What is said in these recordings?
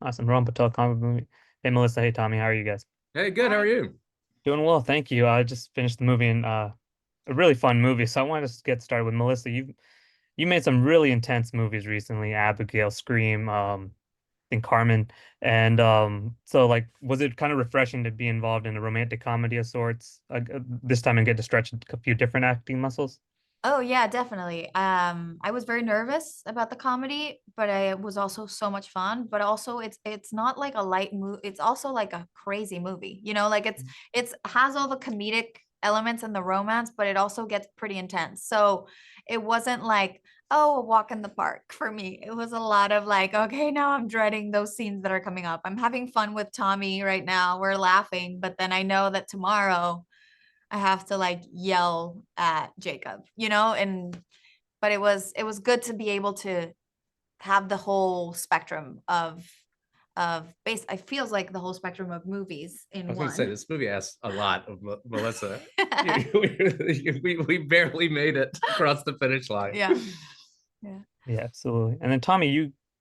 Awesome. Rom comic movie. Hey, Melissa. Hey, Tommy. How are you guys? Hey, good. How are Hi. you? Doing well, thank you. I just finished the movie and a really fun movie. So I wanted to get started with Melissa. You made some really intense movies recently. Abigail, Scream, I think Carmen, and so like, was it kind of refreshing to be involved in a romantic comedy of sorts this time and get to stretch a few different acting muscles? Oh yeah, definitely. I was very nervous about the comedy, but it was also so much fun. But also, it's not like a light movie. It's also like a crazy movie. Like it's has all the comedic elements and the romance, but it also gets pretty intense. So it wasn't like, oh, a walk in the park for me. It was a lot of like, okay, now I'm dreading those scenes that are coming up. I'm having fun with Tommy right now. We're laughing, but then I know that tomorrow I have to like yell at Jacob, and but it was good to be able to have the whole spectrum of base. It feels like the whole spectrum of movies I in was going to say one. this movie asks a lot of Melissa. We barely made it across the finish line. Yeah. Yeah. Yeah, absolutely. And then Tommy,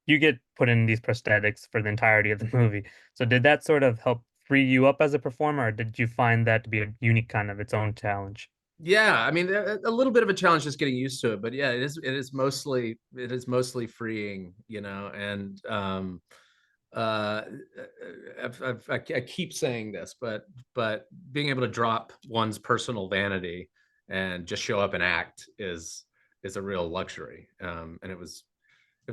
you get put in these prosthetics for the entirety of the movie. So did that sort of help free you up as a performer, or did you find that to be a unique kind of its own challenge? Yeah, I mean, a little bit of a challenge just getting used to it, but yeah, it is mostly freeing, and uh, I keep saying this, but being able to drop one's personal vanity and just show up and act is a real luxury. And it was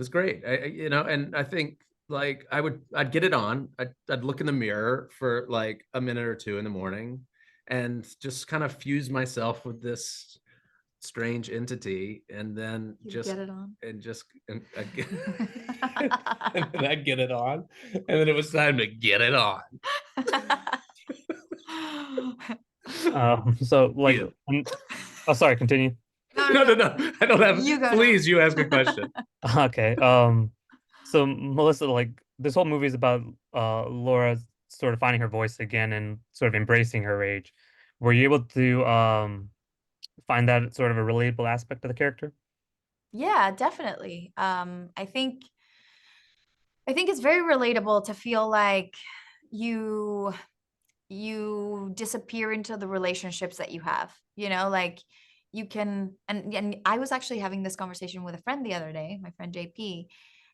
great. And I think like I'd get it on. I'd look in the mirror for like a minute or two in the morning, and just kind of fuse myself with this strange entity, and then You just get it on. and just and I'd get, and then I'd get it on, and then it was time to get it on. So like, Yeah. oh, sorry, continue. No, no, No, no, no. no. I don't have. You go now. Please, you ask a question. Okay. So Melissa, like this whole movie is about Laura sort of finding her voice again and sort of embracing her age. Were you able to find that sort of a relatable aspect of the character? Yeah, definitely. I think it's very relatable to feel like you you disappear into the relationships that you have, like you can. And I was actually having this conversation with a friend the other day, my friend JP,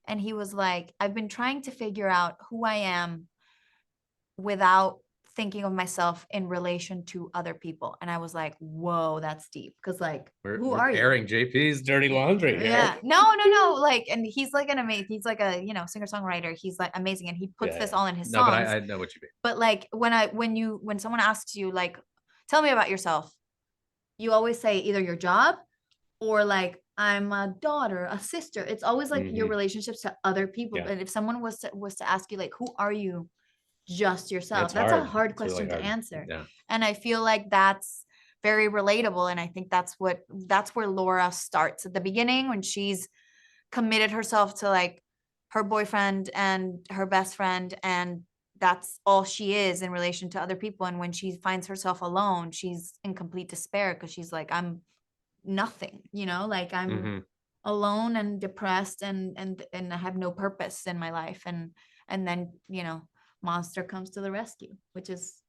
and he was like, I've been trying to figure out who I am without thinking of myself in relation to other people. And I was like, whoa, that's deep. Because like, who We're are you? airing JP's dirty laundry here. Yeah. No, no, no. Like, and he's like an amazing, he's like a, singer-songwriter. He's like amazing. And he puts Yeah, this yeah. all in his No, but songs. I know what you mean. But like when someone asks you, like, tell me about yourself, you always say either your job or like, I'm a daughter, a sister. It's always like your Hmm. relationships to other people. Yeah, But if someone was to ask you, like, who are you, just yourself, it's that's a hard. hard It's really question to hard. answer. Yeah. And I feel like that's very relatable. And I think that's where Laura starts at the beginning, when she's committed herself to like her boyfriend and her best friend, and that's all she is in relation to other people. And when she finds herself alone, she's in complete despair because she's like, I'm nothing, like I'm Hmm. alone and depressed, and I have no purpose in my life. And then, Monster comes to the rescue, which is,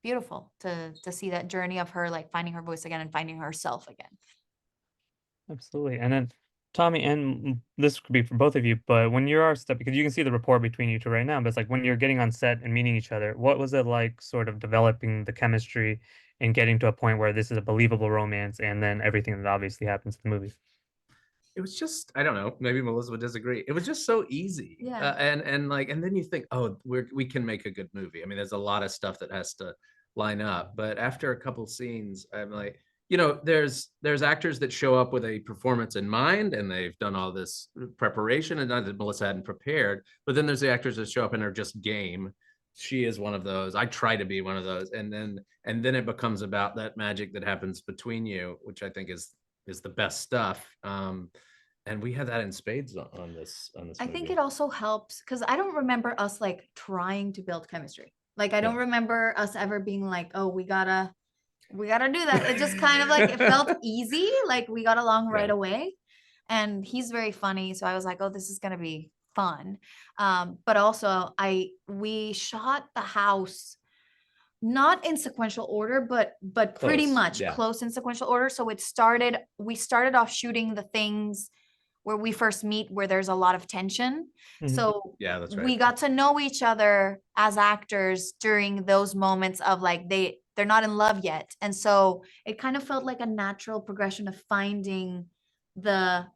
beautiful to see that journey of her like finding her voice again and finding herself again. Absolutely. And then Tommy, and this could be for both of you, but when you are step because you can see the rapport between you two right now, but it's like when you're getting on set and meeting each other, what was it like sort of developing the chemistry and getting to a point where this is a believable romance and then everything that obviously happens in the movie? It was just, I don't know, maybe Melissa would disagree. It was just so easy. Yeah. And then you think, oh, we can make a good movie. I mean, there's a lot of stuff that has to line up, but after a couple scenes, I'm like, there's actors that show up with a performance in mind, and they've done all this preparation, and not that Melissa hadn't prepared, but then there's the actors that show up and are just game. She is one of those. I try to be one of those, and then it becomes about that magic that happens between you, which I think is the best stuff. And we had that in spades on this I think movie. it also helps because I don't remember us like trying to build chemistry. Like I don't No, remember us ever being like, oh, we gotta do that. It just kind of like it felt easy, like we got along right yeah, away. And he's very funny. So I was like, oh, this is gonna be fun. But also we shot the house not in sequential order, but pretty Close, much yeah. close in sequential order. So we started off shooting the things where we first meet, where there's a lot of tension. Mhm. So Yeah, that's we right. got to know each other as actors during those moments of like they're not in love yet. And so it kind of felt like a natural progression of finding the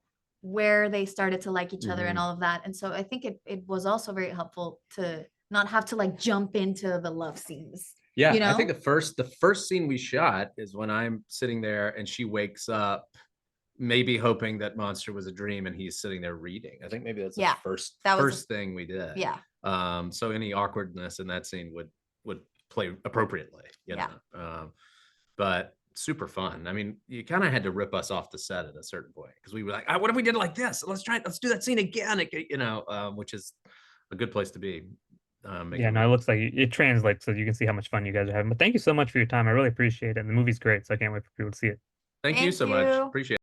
where they started to like each other and Mhm. all of that. And so I think it was also very helpful to not have to like jump into the love scenes. Yeah, You I think know? the first scene we shot is when I'm sitting there and she wakes up, maybe hoping that monster was a dream, and he's sitting there reading. I think maybe that's the Yeah, first that was first thing we did. yeah. So any awkwardness in that scene would play appropriately, you Yeah. know. But super fun. I mean, you kind of had to rip us off the set at a certain point because we were like, what if we did it like this? Let's do that scene again. You know, which is a good place to be. Yeah, Making a no, it movie. looks like it translates so you can see how much fun you guys are having. But thank you so much for your time. I really appreciate it. And the movie's great, so I can't wait for people to see it. Thank you Thank so much. you. Appreciate it.